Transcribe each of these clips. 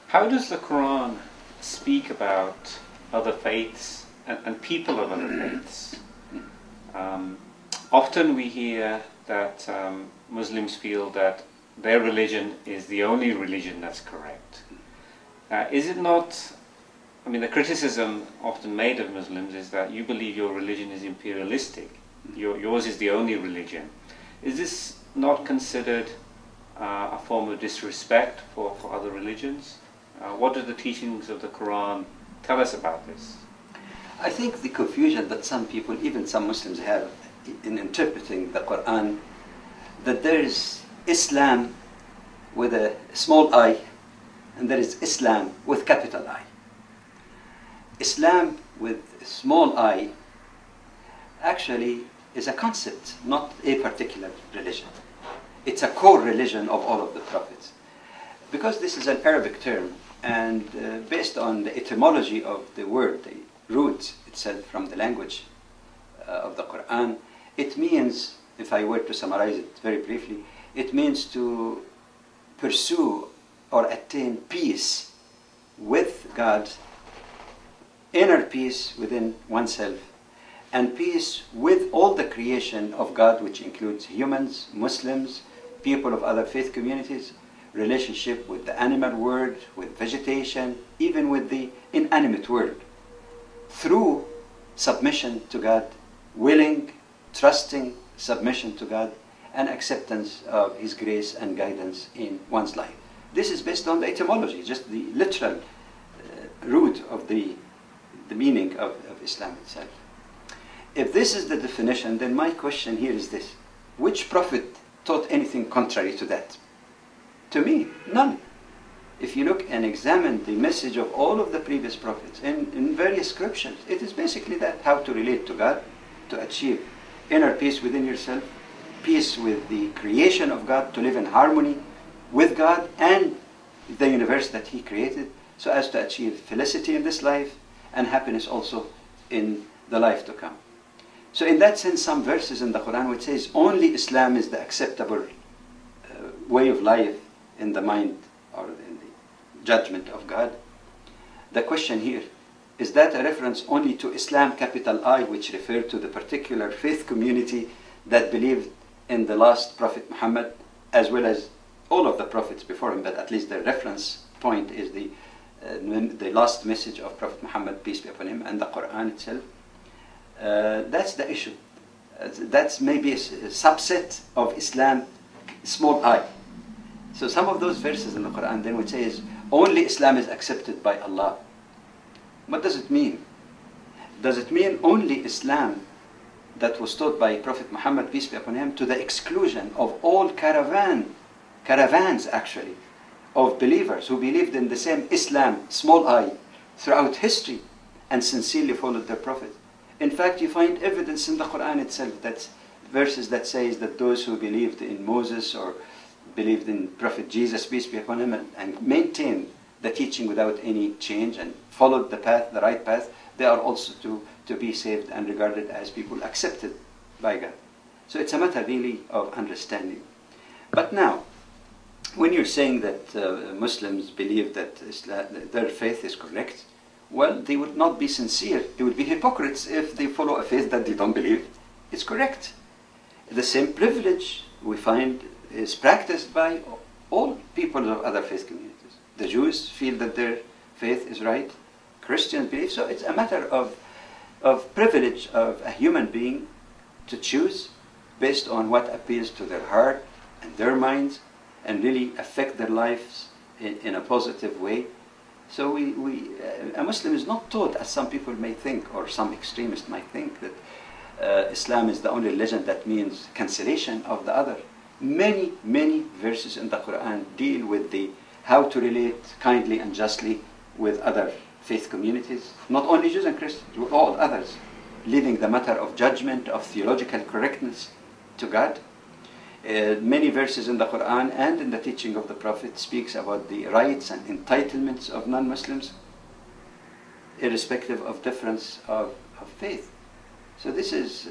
How does the Quran speak about other faiths and people of other faiths? Often we hear that Muslims feel that their religion is the only religion that's correct. Is it not? I mean, the criticism often made of Muslims is that you believe your religion is imperialistic. Yours is the only religion. Is this not considered a form of disrespect for other religions? What do the teachings of the Quran tell us about this? I think the confusion that some people, even some Muslims, have in interpreting the Quran, that there is Islam with a small I and there is Islam with capital I. Islam with small I actually is a concept, not a particular religion. It's a core religion of all of the prophets. Because this is an Arabic term, and based on the etymology of the word, the root itself from the language of the Quran, it means, if I were to summarize it very briefly, it means to pursue or attain peace with God, inner peace within oneself, and peace with all the creation of God, which includes humans, Muslims, people of other faith communities, relationship with the animal world, with vegetation, even with the inanimate world, through submission to God, willing, trusting submission to God, and acceptance of His grace and guidance in one's life. This is based on the etymology, just the literal root of the meaning of Islam itself. If this is the definition, then my question here is this: which prophet taught anything contrary to that? To me, none. If you look and examine the message of all of the previous prophets in various scriptures, it is basically that: how to relate to God, to achieve inner peace within yourself, peace with the creation of God, to live in harmony with God and the universe that He created, so as to achieve felicity in this life and happiness also in the life to come. So in that sense, some verses in the Quran which says only Islam is the acceptable way of life in the mind or in the judgment of God. The question here, is that a reference only to Islam, capital I, which referred to the particular faith community that believed in the last Prophet Muhammad, as well as all of the prophets before him, but at least the reference point is the last message of Prophet Muhammad, peace be upon him, and the Quran itself? That's the issue. That's maybe a subset of Islam, small I. So some of those verses in the Quran then would say is only Islam is accepted by Allah. What does it mean? Does it mean only Islam that was taught by Prophet Muhammad, peace be upon him, to the exclusion of all caravans actually, of believers who believed in the same Islam, small I, throughout history and sincerely followed their Prophet? In fact, you find evidence in the Quran itself, that verses that says that those who believed in Moses or believed in Prophet Jesus, peace be upon him, and maintained the teaching without any change and followed the path, the right path, they are also to be saved and regarded as people accepted by God. So it's a matter really of understanding. But now, when you're saying that Muslims believe that their faith is correct, well, they would not be sincere. They would be hypocrites if they follow a faith that they don't believe is correct. The same privilege we find is practiced by all people of other faith communities. The Jews feel that their faith is right. Christians believe so. It's a matter of privilege of a human being to choose based on what appeals to their heart and their minds and really affect their lives in a positive way. So a Muslim is not taught, as some people may think, or some extremists might think, that Islam is the only religion that means cancellation of the other. Many, many verses in the Quran deal with how to relate kindly and justly with other faith communities, not only Jews and Christians, with all others, leaving the matter of judgment, of theological correctness to God. Many verses in the Quran and in the teaching of the Prophet speaks about the rights and entitlements of non-Muslims, irrespective of difference of faith. So this is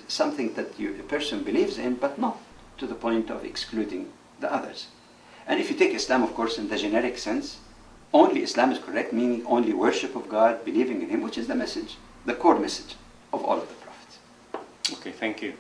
something that a person believes in, but not to the point of excluding the others. And if you take Islam, of course, in the generic sense, only Islam is correct, meaning only worship of God, believing in Him, which is the message, the core message of all of the prophets. Okay, thank you.